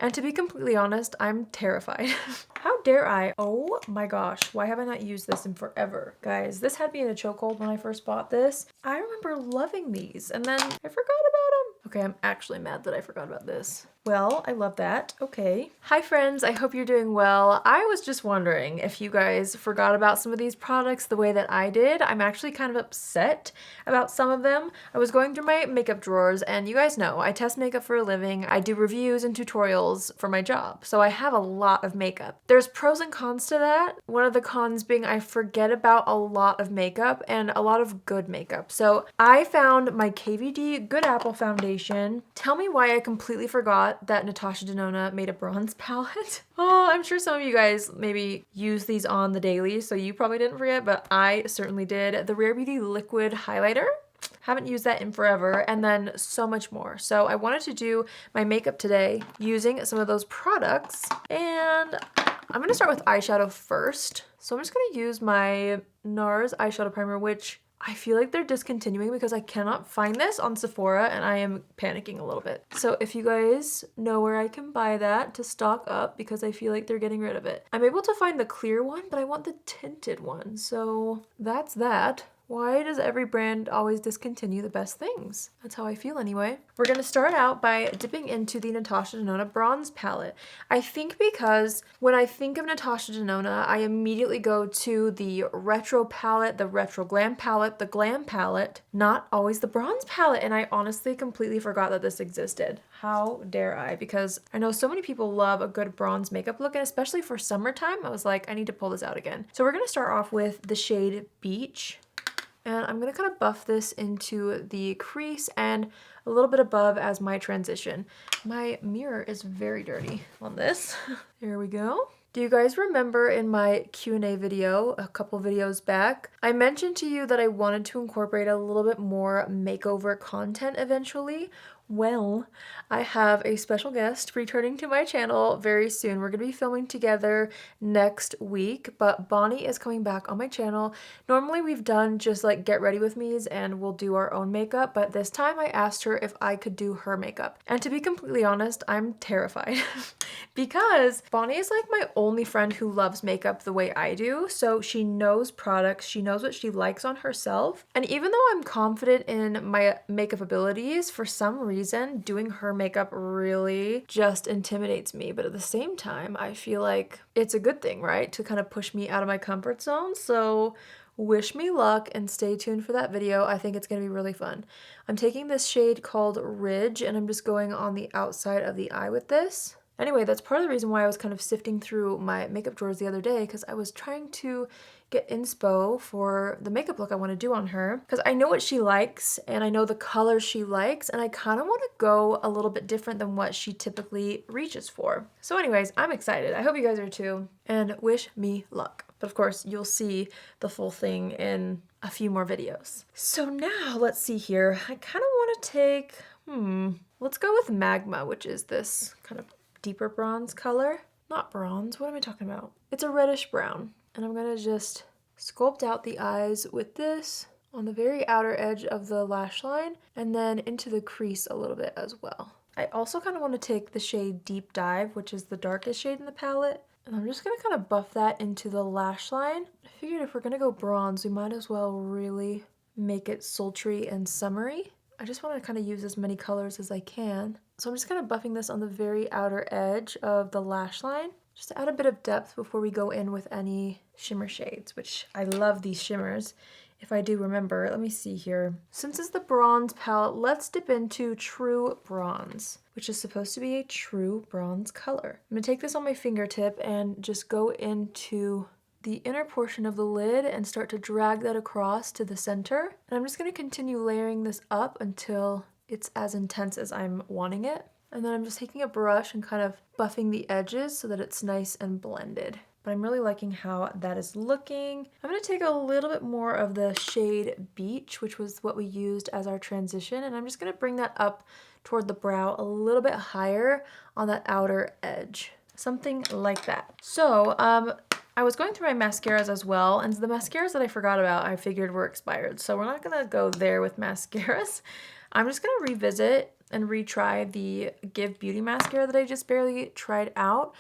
And to be completely honest, I'm terrified. How dare I? Oh my gosh, why have I not used this in forever? Guys, this had me in a chokehold when I first bought this. I remember loving these and then I forgot about them. Okay, I'm actually mad that I forgot about this. Well, I love that. Okay. Hi friends, I hope you're doing well. I was just wondering if you guys forgot about some of these products the way that I did. I'm actually kind of upset about some of them. I was going through my makeup drawers and you guys know I test makeup for a living. I do reviews and tutorials for my job. So I have a lot of makeup. There's pros and cons to that. One of the cons being I forget about a lot of makeup and a lot of good makeup. So I found my KVD Good Apple foundation. Tell me why I completely forgot that Natasha Denona made a bronze palette. Oh, I'm sure some of you guys maybe use these on the daily, so you probably didn't forget, but I certainly did. The Rare Beauty Liquid Highlighter. Haven't used that in forever, and then so much more. So I wanted to do my makeup today using some of those products, and I'm gonna start with eyeshadow first. So I'm just gonna use my NARS eyeshadow primer, which I feel like they're discontinuing because I cannot find this on Sephora and I am panicking a little bit. So if you guys know where I can buy that to stock up, because I feel like they're getting rid of it. I'm able to find the clear one, but I want the tinted one. So that's that. Why does every brand always discontinue the best things? That's how I feel anyway. We're gonna start out by dipping into the Natasha Denona bronze palette. I think because when I think of Natasha Denona, I immediately go to the retro palette, the retro glam palette, the glam palette, not always the bronze palette. And I honestly completely forgot that this existed. How dare I? Because I know so many people love a good bronze makeup look, and especially for summertime, I was like, I need to pull this out again. So we're gonna start off with the shade Beach. And I'm gonna kind of buff this into the crease and a little bit above as my transition. My mirror is very dirty on this. There we go. Do you guys remember in my Q&A video a couple videos back, I mentioned to you that I wanted to incorporate a little bit more makeover content eventually? Well, I have a special guest returning to my channel very soon. We're going to be filming together next week, but Bonnie is coming back on my channel. Normally we've done just like get ready with me's and we'll do our own makeup, but this time I asked her if I could do her makeup. And to be completely honest, I'm terrified because Bonnie is like my only friend who loves makeup the way I do. So she knows products, she knows what she likes on herself. And even though I'm confident in my makeup abilities, for some reason, doing her makeup really just intimidates me. But at the same time, I feel like it's a good thing, right? To kind of push me out of my comfort zone. So wish me luck and stay tuned for that video. I think it's going to be really fun. I'm taking this shade called Ridge and I'm just going on the outside of the eye with this. Anyway, that's part of the reason why I was kind of sifting through my makeup drawers the other day, because I was trying to get inspo for the makeup look I want to do on her, because I know what she likes and I know the colors she likes, and I kind of want to go a little bit different than what she typically reaches for. So anyways, I'm excited. I hope you guys are too, and wish me luck. But of course, you'll see the full thing in a few more videos. So now let's see here. I kind of want to take, let's go with Magma, which is this kind of deeper bronze color. Not bronze, what am I talking about? It's a reddish brown. And I'm gonna just sculpt out the eyes with this on the very outer edge of the lash line and then into the crease a little bit as well. I also kind of want to take the shade Deep Dive, which is the darkest shade in the palette, and I'm just gonna kind of buff that into the lash line. I figured if we're gonna go bronze, we might as well really make it sultry and summery. I just want to kind of use as many colors as I can. So I'm just kind of buffing this on the very outer edge of the lash line, just to add a bit of depth before we go in with any shimmer shades, which I love these shimmers. If I do remember, let me see here. Since it's the bronze palette, let's dip into True Bronze, which is supposed to be a true bronze color. I'm gonna take this on my fingertip and just go into the inner portion of the lid and start to drag that across to the center. And I'm just gonna continue layering this up until it's as intense as I'm wanting it. And then I'm just taking a brush and kind of buffing the edges so that it's nice and blended. But I'm really liking how that is looking. I'm gonna take a little bit more of the shade Beach, which was what we used as our transition, and I'm just gonna bring that up toward the brow a little bit higher on that outer edge. Something like that. So, I was going through my mascaras as well, and the mascaras that I forgot about I figured were expired. So we're not gonna go there with mascaras. I'm just gonna revisit and retry the Give Beauty mascara that I just barely tried out.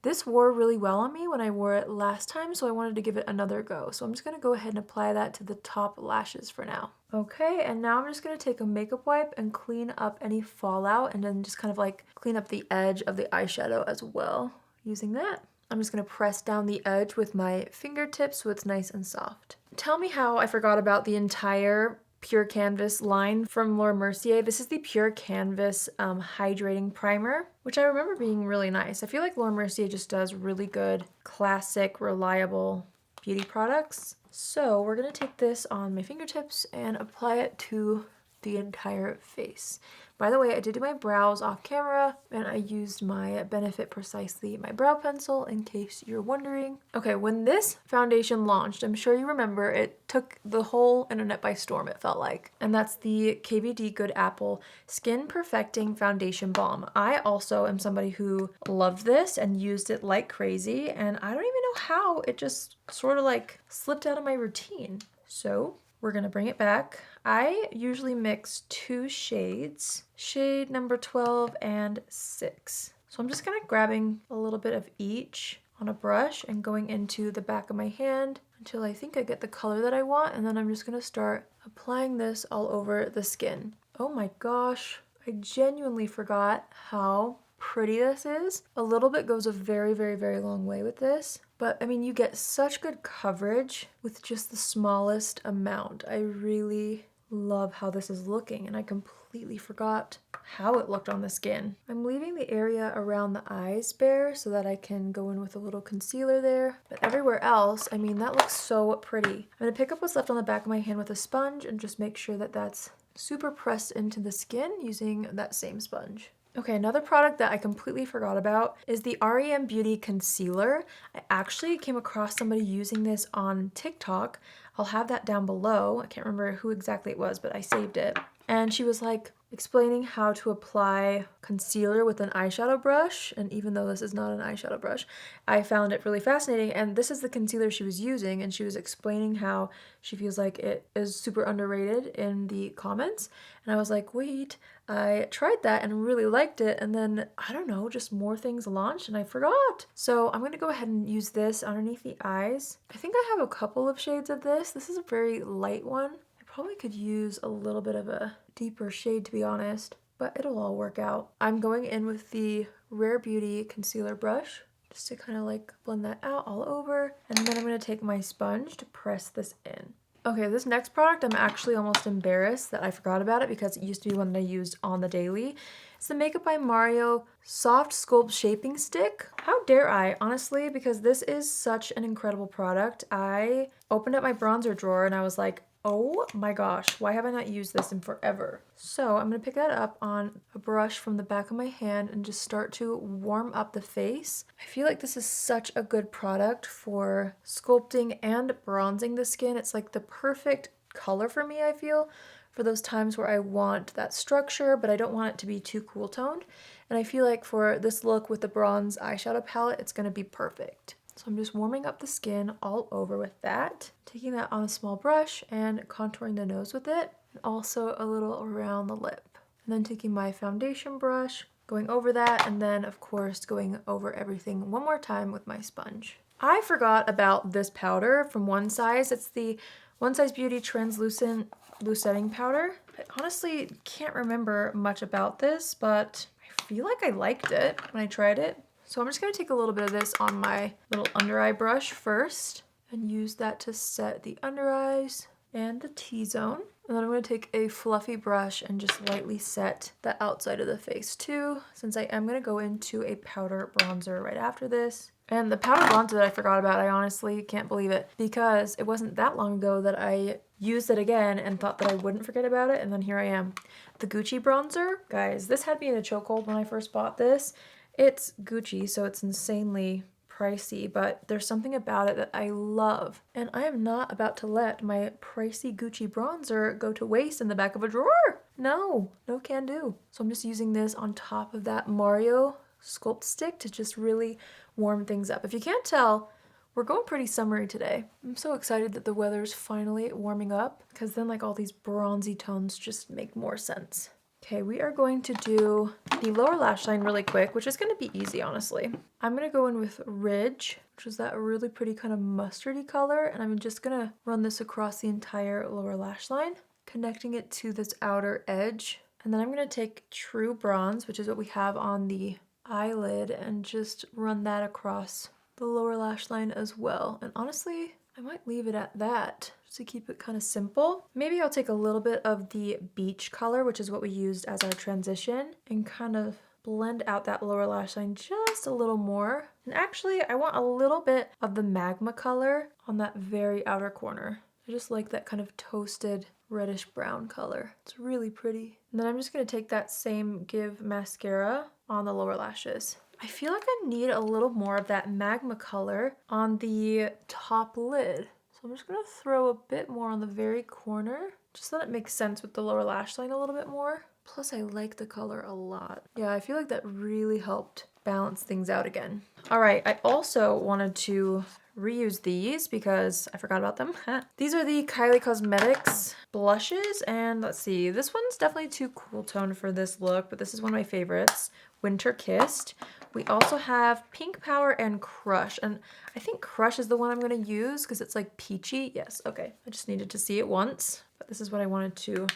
This wore really well on me when I wore it last time, so I wanted to give it another go. So I'm just going to go ahead and apply that to the top lashes for now. Okay, and now I'm just going to take a makeup wipe and clean up any fallout and then just kind of like clean up the edge of the eyeshadow as well using that. I'm just going to press down the edge with my fingertips so it's nice and soft. Tell me how I forgot about the entire Pure Canvas line from Laura Mercier. This is the Pure Canvas Hydrating Primer, which I remember being really nice. I feel like Laura Mercier just does really good, classic, reliable beauty products. So we're going to take this on my fingertips and apply it to the entire face. By the way, I did do my brows off camera and I used my Benefit Precisely my brow pencil in case you're wondering. Okay, when this foundation launched, I'm sure you remember, it took the whole internet by storm, it felt like. And that's the KVD Good Apple Skin Perfecting Foundation Balm. I also am somebody who loved this and used it like crazy, and I don't even know how it just sort of like slipped out of my routine. So we're gonna bring it back. I usually mix 2 shades, shade number 12 and 6. So I'm just kind of grabbing a little bit of each on a brush and going into the back of my hand until I think I get the color that I want, and then I'm just gonna start applying this all over the skin. Oh my gosh, I genuinely forgot how pretty this is. A little bit goes a very, very, very long way with this. But I mean, you get such good coverage with just the smallest amount. I really love how this is looking, and I completely forgot how it looked on the skin. I'm leaving the area around the eyes bare so that I can go in with a little concealer there. But everywhere else, I mean, that looks so pretty. I'm gonna pick up what's left on the back of my hand with a sponge and just make sure that that's super pressed into the skin using that same sponge. Okay, another product that I completely forgot about is the REM Beauty Concealer. I actually came across somebody using this on TikTok. I'll have that down below. I can't remember who exactly it was, but I saved it. And she was like explaining how to apply concealer with an eyeshadow brush. And even though this is not an eyeshadow brush, I found it really fascinating. And this is the concealer she was using, and she was explaining how she feels like it is super underrated in the comments. And I was like, wait, I tried that and really liked it, and then, I don't know, just more things launched and I forgot. So I'm going to go ahead and use this underneath the eyes. I think I have a couple of shades of this. This is a very light one. I probably could use a little bit of a deeper shade, to be honest, but it'll all work out. I'm going in with the Rare Beauty concealer brush just to kind of like blend that out all over, and then I'm going to take my sponge to press this in. Okay, this next product, I'm actually almost embarrassed that I forgot about it because it used to be one that I used on the daily. It's the Makeup by Mario Soft Sculpt Shaping Stick. How dare I, honestly, because this is such an incredible product. I opened up my bronzer drawer and I was like, oh my gosh, why have I not used this in forever? So I'm going to pick that up on a brush from the back of my hand and just start to warm up the face. I feel like this is such a good product for sculpting and bronzing the skin. It's like the perfect color for me, I feel, for those times where I want that structure, but I don't want it to be too cool toned. And I feel like for this look with the bronze eyeshadow palette, it's going to be perfect. So I'm just warming up the skin all over with that, taking that on a small brush and contouring the nose with it, and also a little around the lip. And then taking my foundation brush, going over that, and then of course going over everything one more time with my sponge. I forgot about this powder from One Size. It's the One Size Beauty Translucent Loose Setting Powder. I honestly can't remember much about this, but I feel like I liked it when I tried it. So I'm just going to take a little bit of this on my little under eye brush first and use that to set the under eyes and the T-zone. And then I'm going to take a fluffy brush and just lightly set the outside of the face too, since I am going to go into a powder bronzer right after this. And the powder bronzer that I forgot about, I honestly can't believe it, because it wasn't that long ago that I used it again and thought that I wouldn't forget about it, and then here I am. The Gucci bronzer. Guys, this had me in a chokehold when I first bought this. It's Gucci, so it's insanely pricey, but there's something about it that I love. And I am not about to let my pricey Gucci bronzer go to waste in the back of a drawer. No can do. So I'm just using this on top of that Mario Sculpt Stick to just really warm things up. If you can't tell, we're going pretty summery today. I'm so excited that the weather's finally warming up, because then like all these bronzy tones just make more sense. Okay, we are going to do the lower lash line really quick, which is going to be easy, honestly. I'm going to go in with Ridge, which is that really pretty kind of mustardy color, and I'm just going to run this across the entire lower lash line, connecting it to this outer edge. And then I'm going to take True Bronze, which is what we have on the eyelid, and just run that across the lower lash line as well. And honestly, I might leave it at that just to keep it kind of simple. Maybe I'll take a little bit of the beach color, which is what we used as our transition, and kind of blend out that lower lash line just a little more. And actually, I want a little bit of the magma color on that very outer corner. I just like that kind of toasted reddish brown color. It's really pretty. And then I'm just going to take that same Give mascara on the lower lashes. I feel like I need a little more of that magma color on the top lid. So I'm just going to throw a bit more on the very corner, just so that it makes sense with the lower lash line a little bit more. Plus I like the color a lot. Yeah, I feel like that really helped balance things out again. All right, I also wanted to reuse these because I forgot about them. These are the Kylie Cosmetics blushes, and let's see, this one's definitely too cool tone for this look, but this is one of my favorites, Winter Kissed. We also have Pink Power and Crush, and I think Crush is the one I'm going to use because it's like peachy. Yes, okay, I just needed to see it once, but this is what I wanted to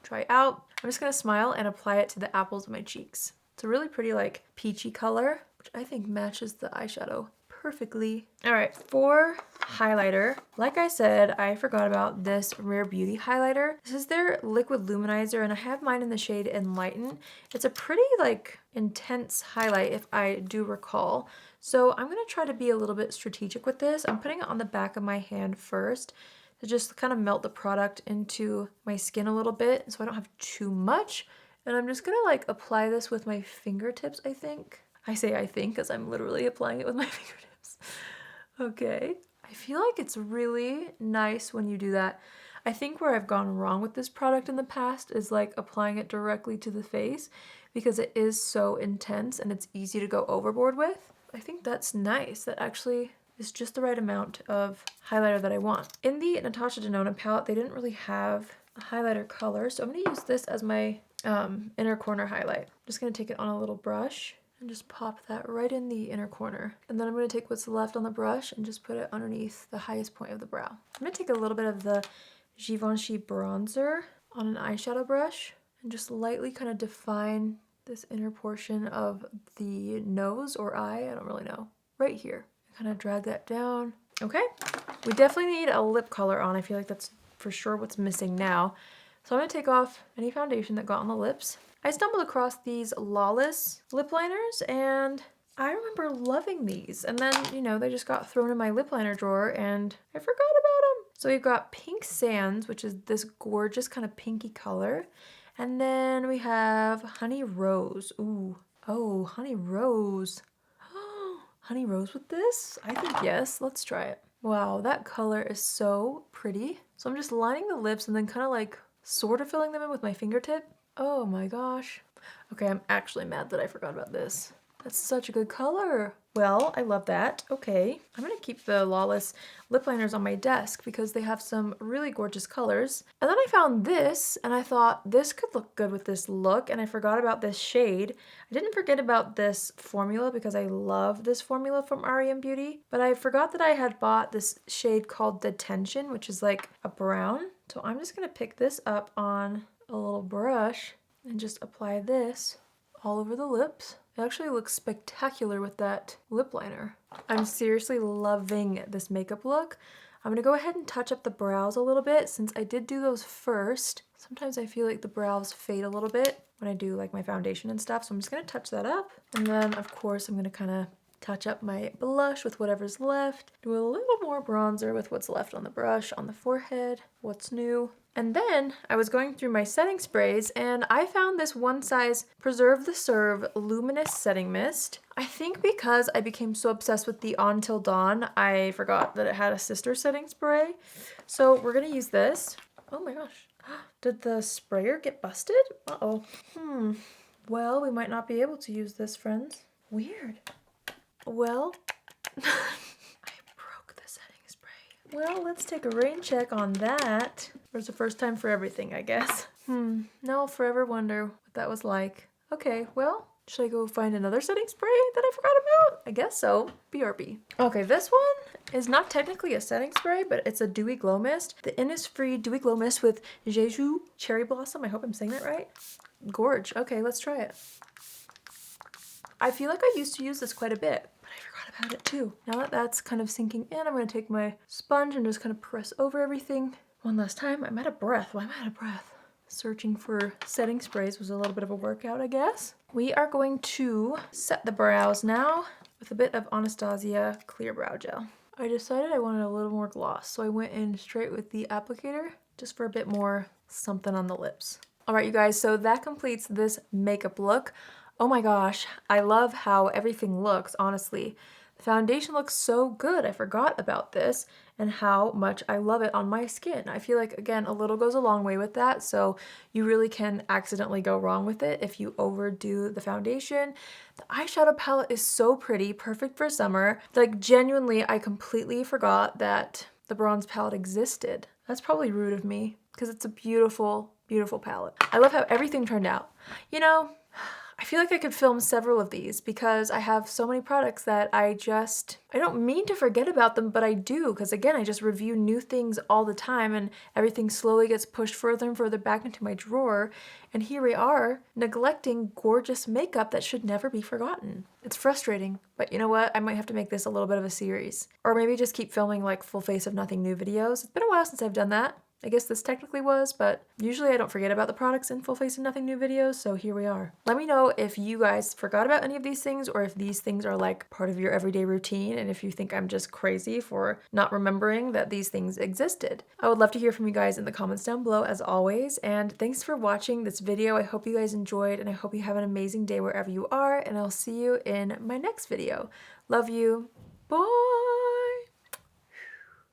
try out. I'm just going to smile and apply it to the apples of my cheeks. It's a really pretty like peachy color, which I think matches the eyeshadow perfectly. All right, for highlighter, like I said, I forgot about this Rare Beauty highlighter. This is their liquid luminizer, and I have mine in the shade Enlighten. It's a pretty like intense highlight if I do recall. So I'm gonna try to be a little bit strategic with this. I'm putting it on the back of my hand first to just kind of melt the product into my skin a little bit so I don't have too much. And I'm just gonna like apply this with my fingertips, I think. I say I think because I'm literally applying it with my fingertips. Okay. I feel like it's really nice when you do that. I think where I've gone wrong with this product in the past is like applying it directly to the face because it is so intense and it's easy to go overboard with. I think that's nice. That actually is just the right amount of highlighter that I want. In the Natasha Denona palette, they didn't really have a highlighter color, so I'm going to use this as my inner corner highlight. I'm just going to take it on a little brush and just pop that right in the inner corner. And then I'm going to take what's left on the brush and just put it underneath the highest point of the brow. I'm going to take a little bit of the Givenchy bronzer on an eyeshadow brush and just lightly kind of define this inner portion of the nose or eye, I don't really know, right here. Kind of drag that down. Okay, we definitely need a lip color on. I feel like that's for sure what's missing now. So I'm going to take off any foundation that got on the lips. I stumbled across these Lawless lip liners and I remember loving these. And then, you know, they just got thrown in my lip liner drawer and I forgot about them. So we've got Pink Sands, which is this gorgeous kind of pinky color. And then we have Honey Rose. Ooh, oh, Honey Rose. Honey Rose with this? I think yes. Let's try it. Wow, that color is so pretty. So I'm just lining the lips and then kind of like sort of filling them in with my fingertip. Oh my gosh. Okay, I'm actually mad that I forgot about this. That's such a good color. Well, I love that. Okay, I'm gonna keep the Lawless lip liners on my desk because they have some really gorgeous colors. And then I found this and I thought this could look good with this look, and I forgot about this shade. I didn't forget about this formula because I love this formula from REM Beauty, but I forgot that I had bought this shade called Detention, which is like a brown. So I'm just gonna pick this up on a little brush and just apply this all over the lips. It actually looks spectacular with that lip liner. I'm seriously loving this makeup look. I'm gonna go ahead and touch up the brows a little bit since I did do those first. Sometimes I feel like the brows fade a little bit when I do like my foundation and stuff, so I'm just gonna touch that up. And then of course I'm gonna kind of touch up my blush with whatever's left. Do a little more bronzer with what's left on the brush, on the forehead, what's new. And then I was going through my setting sprays and I found this One Size Preserve the Serve Luminous Setting Mist. I think because I became so obsessed with the On Till Dawn, I forgot that it had a sister setting spray. So we're gonna use this. Oh my gosh. Did the sprayer get busted? Uh-oh. Well, we might not be able to use this, friends. Weird. Well, I broke the setting spray. Well, let's take a rain check on that. There's a first time for everything, I guess. Now I'll forever wonder what that was like. Okay, well, should I go find another setting spray that I forgot about? I guess so. BRB. Okay, this one is not technically a setting spray, but it's a Dewy Glow Mist. The Innisfree Dewy Glow Mist with Jeju Cherry Blossom. I hope I'm saying that right. Gorge. Okay, let's try it. I feel like I used to use this quite a bit, but I forgot about it too. Now that that's kind of sinking in, I'm going to take my sponge and just kind of press over everything. One last time. I'm out of breath. Why am I out of breath? Searching for setting sprays was a little bit of a workout, I guess. We are going to set the brows now with a bit of Anastasia Clear Brow Gel. I decided I wanted a little more gloss, so I went in straight with the applicator just for a bit more something on the lips. All right, you guys, so that completes this makeup look. Oh my gosh, I love how everything looks, honestly. The foundation looks so good. I forgot about this and how much I love it on my skin. I feel like, again, a little goes a long way with that, so you really can accidentally go wrong with it if you overdo the foundation. The eyeshadow palette is so pretty, perfect for summer. Like, genuinely, I completely forgot that the bronze palette existed. That's probably rude of me because it's a beautiful, beautiful palette. I love how everything turned out. You know, I feel like I could film several of these because I have so many products that I don't mean to forget about them, but I do, because again, I just review new things all the time and everything slowly gets pushed further and further back into my drawer. And here we are, neglecting gorgeous makeup that should never be forgotten. It's frustrating, but you know what? I might have to make this a little bit of a series. Or maybe just keep filming like full face of nothing new videos. It's been a while since I've done that. I guess this technically was, but usually I don't forget about the products in full face of nothing new videos, so here we are. Let me know if you guys forgot about any of these things or if these things are like part of your everyday routine and if you think I'm just crazy for not remembering that these things existed. I would love to hear from you guys in the comments down below as always, and thanks for watching this video. I hope you guys enjoyed and I hope you have an amazing day wherever you are, and I'll see you in my next video. Love you. Bye!